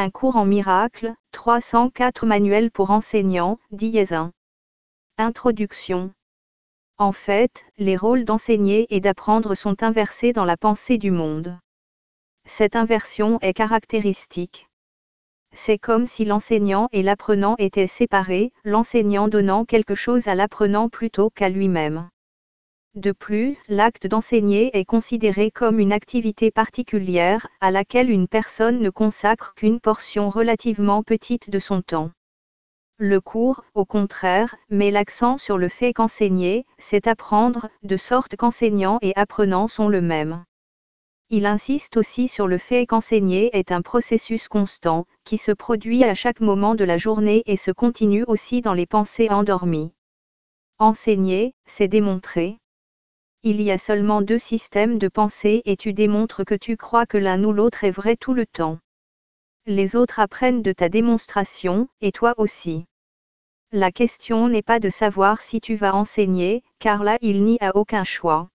Un cours en miracle, 304 manuel pour enseignants, dièse 1. Introduction. En fait, les rôles d'enseigner et d'apprendre sont inversés dans la pensée du monde. Cette inversion est caractéristique. C'est comme si l'enseignant et l'apprenant étaient séparés, l'enseignant donnant quelque chose à l'apprenant plutôt qu'à lui-même. De plus, l'acte d'enseigner est considéré comme une activité particulière, à laquelle une personne ne consacre qu'une portion relativement petite de son temps. Le cours, au contraire, met l'accent sur le fait qu'enseigner, c'est apprendre, de sorte qu'enseignant et apprenant sont le même. Il insiste aussi sur le fait qu'enseigner est un processus constant, qui se produit à chaque moment de la journée et se continue aussi dans les pensées endormies. Enseigner, c'est démontrer. Il y a seulement deux systèmes de pensée et tu démontres que tu crois que l'un ou l'autre est vrai tout le temps. Les autres apprennent de ta démonstration, et toi aussi. La question n'est pas de savoir si tu vas enseigner, car là il n'y a aucun choix.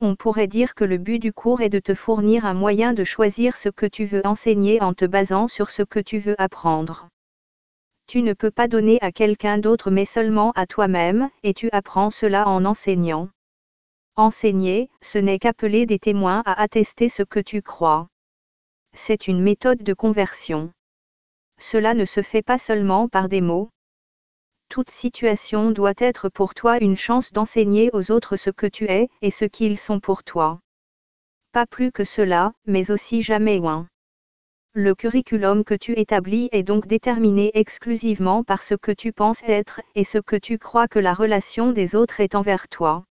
On pourrait dire que le but du cours est de te fournir un moyen de choisir ce que tu veux enseigner en te basant sur ce que tu veux apprendre. Tu ne peux pas donner à quelqu'un d'autre mais seulement à toi-même, et tu apprends cela en enseignant. Enseigner, ce n'est qu'appeler des témoins à attester ce que tu crois. C'est une méthode de conversion. Cela ne se fait pas seulement par des mots. Toute situation doit être pour toi une chance d'enseigner aux autres ce que tu es et ce qu'ils sont pour toi. Pas plus que cela, mais aussi jamais moins. Le curriculum que tu établis est donc déterminé exclusivement par ce que tu penses être et ce que tu crois que la relation des autres est envers toi.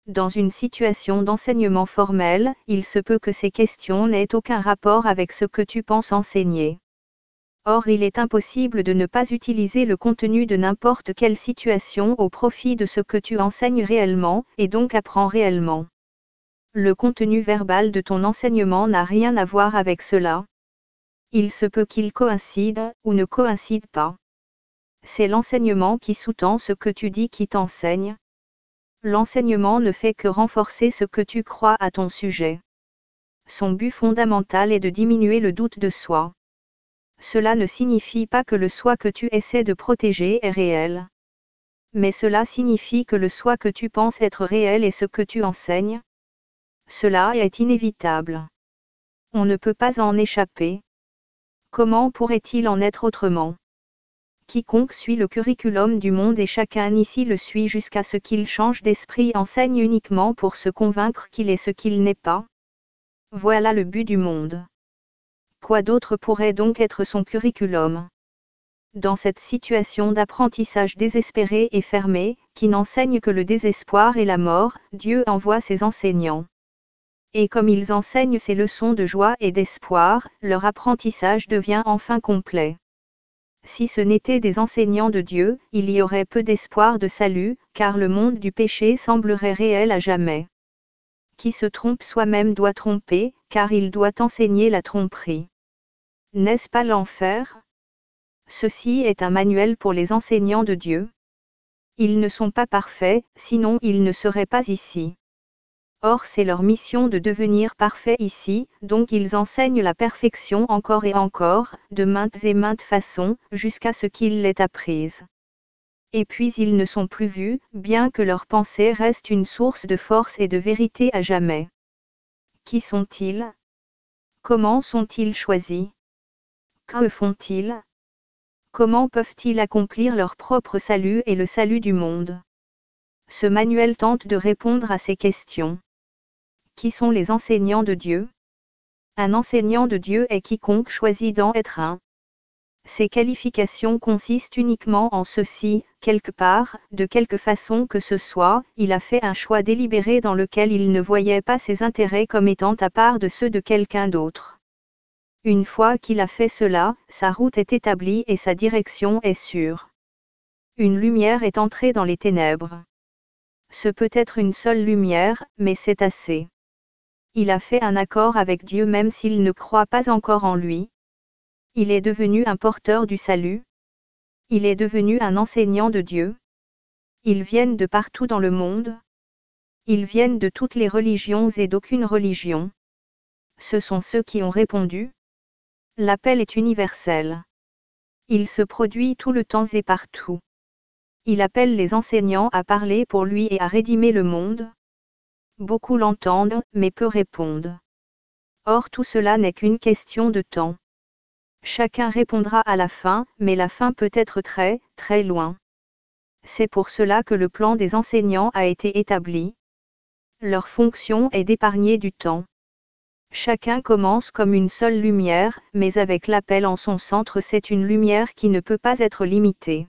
Dans une situation d'enseignement formel, il se peut que ces questions n'aient aucun rapport avec ce que tu penses enseigner. Or il est impossible de ne pas utiliser le contenu de n'importe quelle situation au profit de ce que tu enseignes réellement, et donc apprends réellement. Le contenu verbal de ton enseignement n'a rien à voir avec cela. Il se peut qu'il coïncide, ou ne coïncide pas. C'est l'enseignement qui sous-tend ce que tu dis qui t'enseigne. L'enseignement ne fait que renforcer ce que tu crois à ton sujet. Son but fondamental est de diminuer le doute de soi. Cela ne signifie pas que le soi que tu essaies de protéger est réel. Mais cela signifie que le soi que tu penses être réel est ce que tu enseignes. Cela est inévitable. On ne peut pas en échapper. Comment pourrait-il en être autrement ? Quiconque suit le curriculum du monde et chacun ici le suit jusqu'à ce qu'il change d'esprit enseigne uniquement pour se convaincre qu'il est ce qu'il n'est pas. Voilà le but du monde. Quoi d'autre pourrait donc être son curriculum ? Dans cette situation d'apprentissage désespéré et fermé, qui n'enseigne que le désespoir et la mort, Dieu envoie ses enseignants. Et comme ils enseignent ces leçons de joie et d'espoir, leur apprentissage devient enfin complet. Si ce n'étaient des enseignants de Dieu, il y aurait peu d'espoir de salut, car le monde du péché semblerait réel à jamais. Qui se trompe soi-même doit tromper, car il doit enseigner la tromperie. N'est-ce pas l'enfer ? Ceci est un manuel pour les enseignants de Dieu. Ils ne sont pas parfaits, sinon ils ne seraient pas ici. Or c'est leur mission de devenir parfaits ici, donc ils enseignent la perfection encore et encore, de maintes et maintes façons, jusqu'à ce qu'ils l'aient apprise. Et puis ils ne sont plus vus, bien que leur pensée reste une source de force et de vérité à jamais. Qui sont-ils ? Comment sont-ils choisis ? Que font-ils ? Comment peuvent-ils accomplir leur propre salut et le salut du monde ? Ce manuel tente de répondre à ces questions. Qui sont les enseignants de Dieu ? Un enseignant de Dieu est quiconque choisit d'en être un. Ces qualifications consistent uniquement en ceci, quelque part, de quelque façon que ce soit, il a fait un choix délibéré dans lequel il ne voyait pas ses intérêts comme étant à part de ceux de quelqu'un d'autre. Une fois qu'il a fait cela, sa route est établie et sa direction est sûre. Une lumière est entrée dans les ténèbres. Ce peut être une seule lumière, mais c'est assez. Il a fait un accord avec Dieu même s'il ne croit pas encore en lui. Il est devenu un porteur du salut. Il est devenu un enseignant de Dieu. Ils viennent de partout dans le monde. Ils viennent de toutes les religions et d'aucune religion. Ce sont ceux qui ont répondu. L'appel est universel. Il se produit tout le temps et partout. Il appelle les enseignants à parler pour lui et à rédimer le monde. Beaucoup l'entendent, mais peu répondent. Or tout cela n'est qu'une question de temps. Chacun répondra à la fin, mais la fin peut être très, très loin. C'est pour cela que le plan des enseignants a été établi. Leur fonction est d'épargner du temps. Chacun commence comme une seule lumière, mais avec l'appel en son centre, c'est une lumière qui ne peut pas être limitée.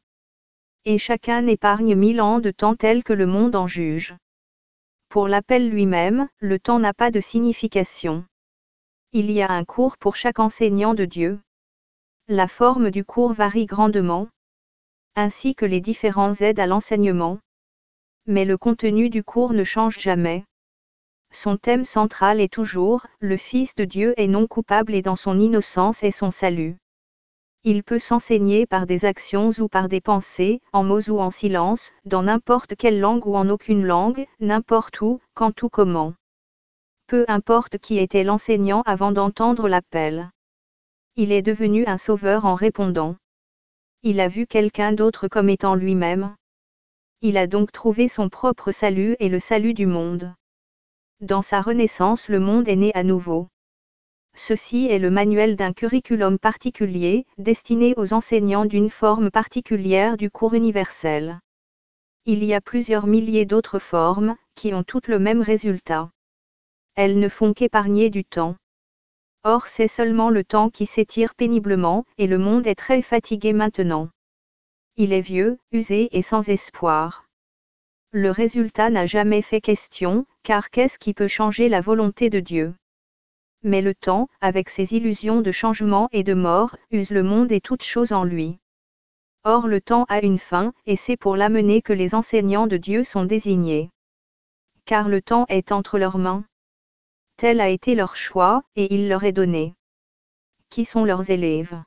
Et chacun épargne 1000 ans de temps tel que le monde en juge. Pour l'appel lui-même, le temps n'a pas de signification. Il y a un cours pour chaque enseignant de Dieu. La forme du cours varie grandement, ainsi que les différentes aides à l'enseignement. Mais le contenu du cours ne change jamais. Son thème central est toujours « Le Fils de Dieu est non coupable et dans son innocence est son salut ». Il peut s'enseigner par des actions ou par des pensées, en mots ou en silence, dans n'importe quelle langue ou en aucune langue, n'importe où, quand ou comment. Peu importe qui était l'enseignant avant d'entendre l'appel. Il est devenu un sauveur en répondant. Il a vu quelqu'un d'autre comme étant lui-même. Il a donc trouvé son propre salut et le salut du monde. Dans sa renaissance, le monde est né à nouveau. Ceci est le manuel d'un curriculum particulier, destiné aux enseignants d'une forme particulière du cours universel. Il y a plusieurs milliers d'autres formes, qui ont toutes le même résultat. Elles ne font qu'épargner du temps. Or c'est seulement le temps qui s'étire péniblement, et le monde est très fatigué maintenant. Il est vieux, usé et sans espoir. Le résultat n'a jamais fait question, car qu'est-ce qui peut changer la volonté de Dieu? Mais le temps, avec ses illusions de changement et de mort, use le monde et toutes choses en lui. Or le temps a une fin, et c'est pour l'amener que les enseignants de Dieu sont désignés. Car le temps est entre leurs mains. Tel a été leur choix, et il leur est donné. Qui sont leurs élèves?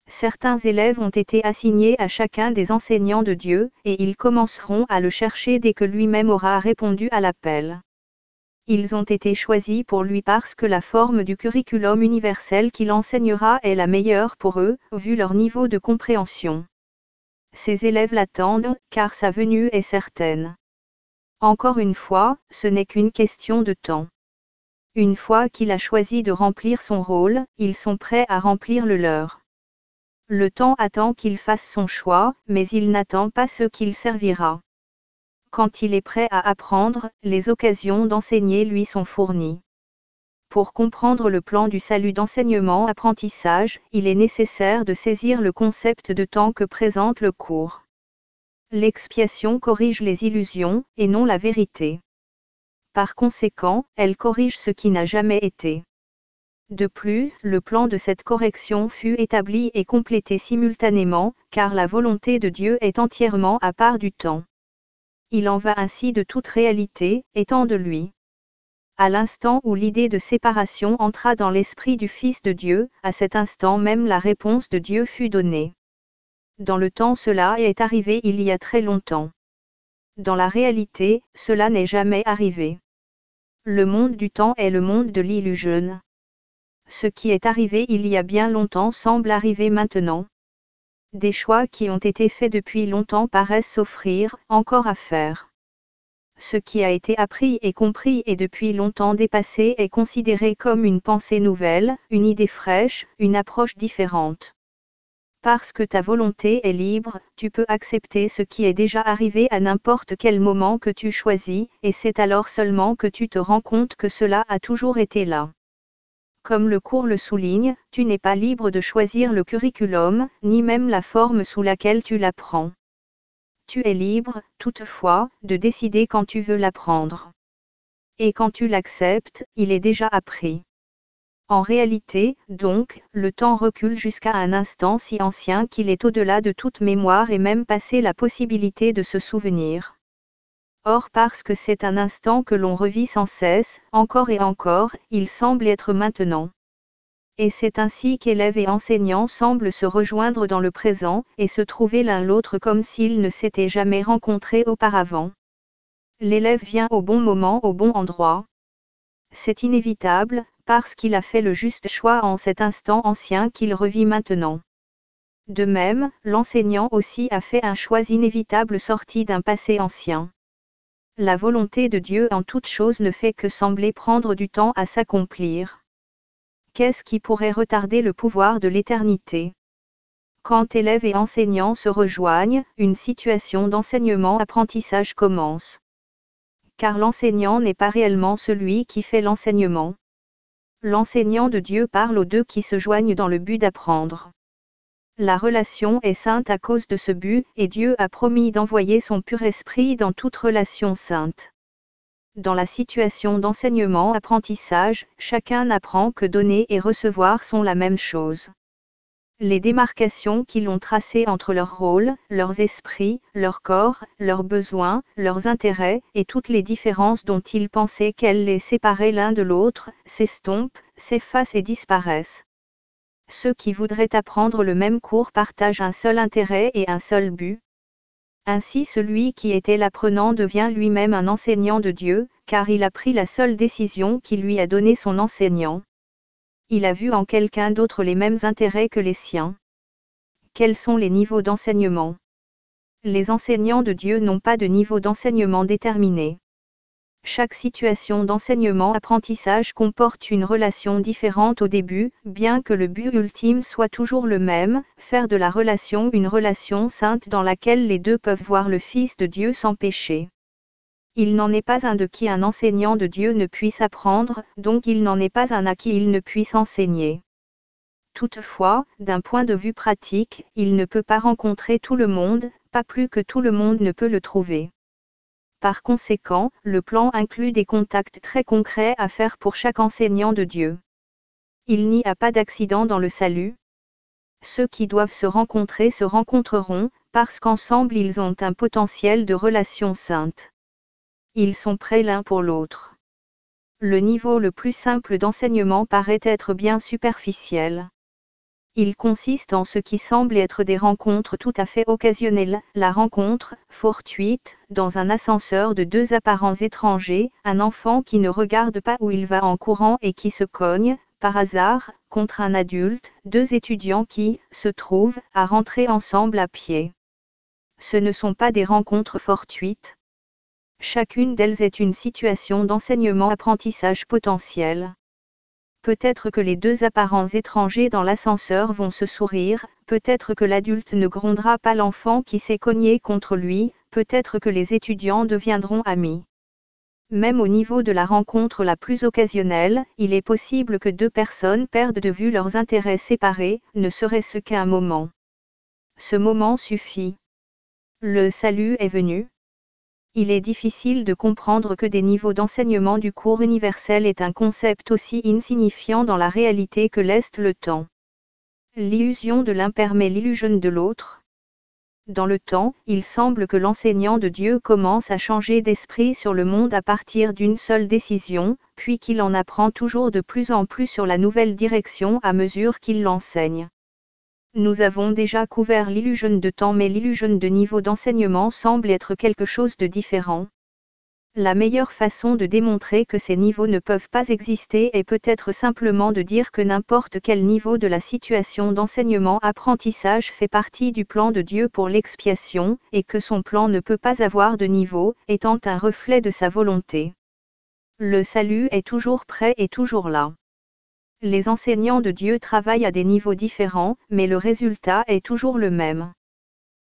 Certains élèves ont été assignés à chacun des enseignants de Dieu, et ils commenceront à le chercher dès que lui-même aura répondu à l'appel. Ils ont été choisis pour lui parce que la forme du curriculum universel qu'il enseignera est la meilleure pour eux, vu leur niveau de compréhension. Ces élèves l'attendent, car sa venue est certaine. Encore une fois, ce n'est qu'une question de temps. Une fois qu'il a choisi de remplir son rôle, ils sont prêts à remplir le leur. Le temps attend qu'il fasse son choix, mais il n'attend pas ce qu'il servira. Quand il est prêt à apprendre, les occasions d'enseigner lui sont fournies. Pour comprendre le plan du salut d'enseignement-apprentissage, il est nécessaire de saisir le concept de temps que présente le cours. L'expiation corrige les illusions, et non la vérité. Par conséquent, elle corrige ce qui n'a jamais été. De plus, le plan de cette correction fut établi et complété simultanément, car la volonté de Dieu est entièrement à part du temps. Il en va ainsi de toute réalité, étant de lui. À l'instant où l'idée de séparation entra dans l'esprit du Fils de Dieu, à cet instant même la réponse de Dieu fut donnée. Dans le temps cela est arrivé il y a très longtemps. Dans la réalité, cela n'est jamais arrivé. Le monde du temps est le monde de l'illusion. Ce qui est arrivé il y a bien longtemps semble arriver maintenant. Des choix qui ont été faits depuis longtemps paraissent s'offrir, encore à faire. Ce qui a été appris et compris et depuis longtemps dépassé est considéré comme une pensée nouvelle, une idée fraîche, une approche différente. Parce que ta volonté est libre, tu peux accepter ce qui est déjà arrivé à n'importe quel moment que tu choisis, et c'est alors seulement que tu te rends compte que cela a toujours été là. Comme le cours le souligne, tu n'es pas libre de choisir le curriculum, ni même la forme sous laquelle tu l'apprends. Tu es libre, toutefois, de décider quand tu veux l'apprendre. Et quand tu l'acceptes, il est déjà appris. En réalité, donc, le temps recule jusqu'à un instant si ancien qu'il est au-delà de toute mémoire et même passé la possibilité de se souvenir. Or parce que c'est un instant que l'on revit sans cesse, encore et encore, il semble être maintenant. Et c'est ainsi qu'élèves et enseignants semblent se rejoindre dans le présent, et se trouver l'un l'autre comme s'ils ne s'étaient jamais rencontrés auparavant. L'élève vient au bon moment au bon endroit. C'est inévitable, parce qu'il a fait le juste choix en cet instant ancien qu'il revit maintenant. De même, l'enseignant aussi a fait un choix inévitable sorti d'un passé ancien. La volonté de Dieu en toute chose ne fait que sembler prendre du temps à s'accomplir. Qu'est-ce qui pourrait retarder le pouvoir de l'éternité? Quand élèves et enseignants se rejoignent, une situation d'enseignement-apprentissage commence. Car l'enseignant n'est pas réellement celui qui fait l'enseignement. L'enseignant de Dieu parle aux deux qui se joignent dans le but d'apprendre. La relation est sainte à cause de ce but, et Dieu a promis d'envoyer son pur esprit dans toute relation sainte. Dans la situation d'enseignement-apprentissage, chacun apprend que donner et recevoir sont la même chose. Les démarcations qu'ils ont tracées entre leurs rôles, leurs esprits, leur corps, leurs besoins, leurs intérêts, et toutes les différences dont ils pensaient qu'elles les séparaient l'un de l'autre, s'estompent, s'effacent et disparaissent. Ceux qui voudraient apprendre le même cours partagent un seul intérêt et un seul but. Ainsi celui qui était l'apprenant devient lui-même un enseignant de Dieu, car il a pris la seule décision qui lui a donné son enseignant. Il a vu en quelqu'un d'autre les mêmes intérêts que les siens. Quels sont les niveaux d'enseignement? Les enseignants de Dieu n'ont pas de niveau d'enseignement déterminé. Chaque situation d'enseignement-apprentissage comporte une relation différente au début, bien que le but ultime soit toujours le même, faire de la relation une relation sainte dans laquelle les deux peuvent voir le Fils de Dieu sans péché. Il n'en est pas un de qui un enseignant de Dieu ne puisse apprendre, donc il n'en est pas un à qui il ne puisse enseigner. Toutefois, d'un point de vue pratique, il ne peut pas rencontrer tout le monde, pas plus que tout le monde ne peut le trouver. Par conséquent, le plan inclut des contacts très concrets à faire pour chaque enseignant de Dieu. Il n'y a pas d'accident dans le salut. Ceux qui doivent se rencontreront, parce qu'ensemble ils ont un potentiel de relation sainte. Ils sont prêts l'un pour l'autre. Le niveau le plus simple d'enseignement paraît être bien superficiel. Il consiste en ce qui semble être des rencontres tout à fait occasionnelles, la rencontre, fortuite, dans un ascenseur de deux apparents étrangers, un enfant qui ne regarde pas où il va en courant et qui se cogne, par hasard, contre un adulte, deux étudiants qui, se trouvent, à rentrer ensemble à pied. Ce ne sont pas des rencontres fortuites. Chacune d'elles est une situation d'enseignement-apprentissage potentiel. Peut-être que les deux apparents étrangers dans l'ascenseur vont se sourire, peut-être que l'adulte ne grondera pas l'enfant qui s'est cogné contre lui, peut-être que les étudiants deviendront amis. Même au niveau de la rencontre la plus occasionnelle, il est possible que deux personnes perdent de vue leurs intérêts séparés, ne serait-ce qu'un moment. Ce moment suffit. Le salut est venu. Il est difficile de comprendre que des niveaux d'enseignement du cours universel est un concept aussi insignifiant dans la réalité que l'est le temps. L'illusion de l'un permet l'illusion de l'autre. Dans le temps, il semble que l'enseignant de Dieu commence à changer d'esprit sur le monde à partir d'une seule décision, puis qu'il en apprend toujours de plus en plus sur la nouvelle direction à mesure qu'il l'enseigne. Nous avons déjà couvert l'illusion de temps, mais l'illusion de niveau d'enseignement semble être quelque chose de différent. La meilleure façon de démontrer que ces niveaux ne peuvent pas exister est peut-être simplement de dire que n'importe quel niveau de la situation d'enseignement-apprentissage fait partie du plan de Dieu pour l'expiation, et que son plan ne peut pas avoir de niveau, étant un reflet de sa volonté. Le salut est toujours prêt et toujours là. Les enseignants de Dieu travaillent à des niveaux différents, mais le résultat est toujours le même.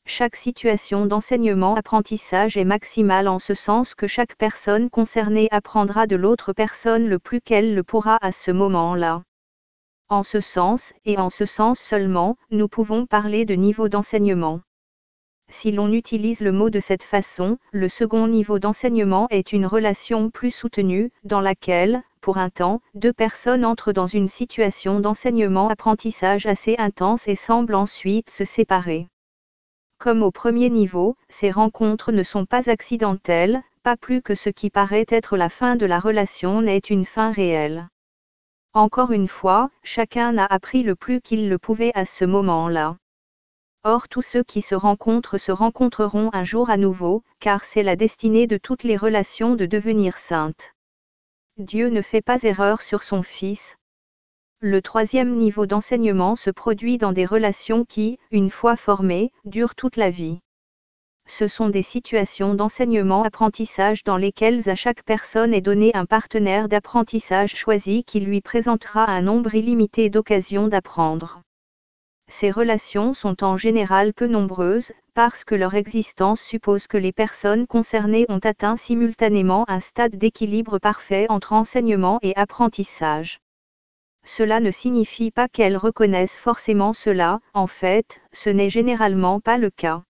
Chaque situation d'enseignement-apprentissage est maximale en ce sens que chaque personne concernée apprendra de l'autre personne le plus qu'elle le pourra à ce moment-là. En ce sens, et en ce sens seulement, nous pouvons parler de niveau d'enseignement. Si l'on utilise le mot de cette façon, le second niveau d'enseignement est une relation plus soutenue, dans laquelle, pour un temps, deux personnes entrent dans une situation d'enseignement-apprentissage assez intense et semblent ensuite se séparer. Comme au premier niveau, ces rencontres ne sont pas accidentelles, pas plus que ce qui paraît être la fin de la relation n'est une fin réelle. Encore une fois, chacun a appris le plus qu'il le pouvait à ce moment-là. Or tous ceux qui se rencontreront un jour à nouveau, car c'est la destinée de toutes les relations de devenir saintes. Dieu ne fait pas erreur sur son Fils. Le troisième niveau d'enseignement se produit dans des relations qui, une fois formées, durent toute la vie. Ce sont des situations d'enseignement-apprentissage dans lesquelles à chaque personne est donné un partenaire d'apprentissage choisi qui lui présentera un nombre illimité d'occasions d'apprendre. Ces relations sont en général peu nombreuses, parce que leur existence suppose que les personnes concernées ont atteint simultanément un stade d'équilibre parfait entre enseignement et apprentissage. Cela ne signifie pas qu'elles reconnaissent forcément cela, en fait, ce n'est généralement pas le cas.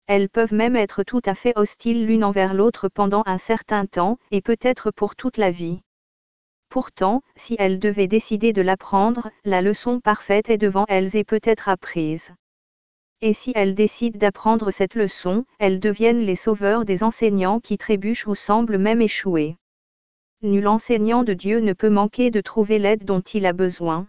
Elles peuvent même être tout à fait hostiles l'une envers l'autre pendant un certain temps, et peut-être pour toute la vie. Pourtant, si elles devaient décider de l'apprendre, la leçon parfaite est devant elles et peut être apprise. Et si elles décident d'apprendre cette leçon, elles deviennent les sauveurs des enseignants qui trébuchent ou semblent même échouer. Nul enseignant de Dieu ne peut manquer de trouver l'aide dont il a besoin.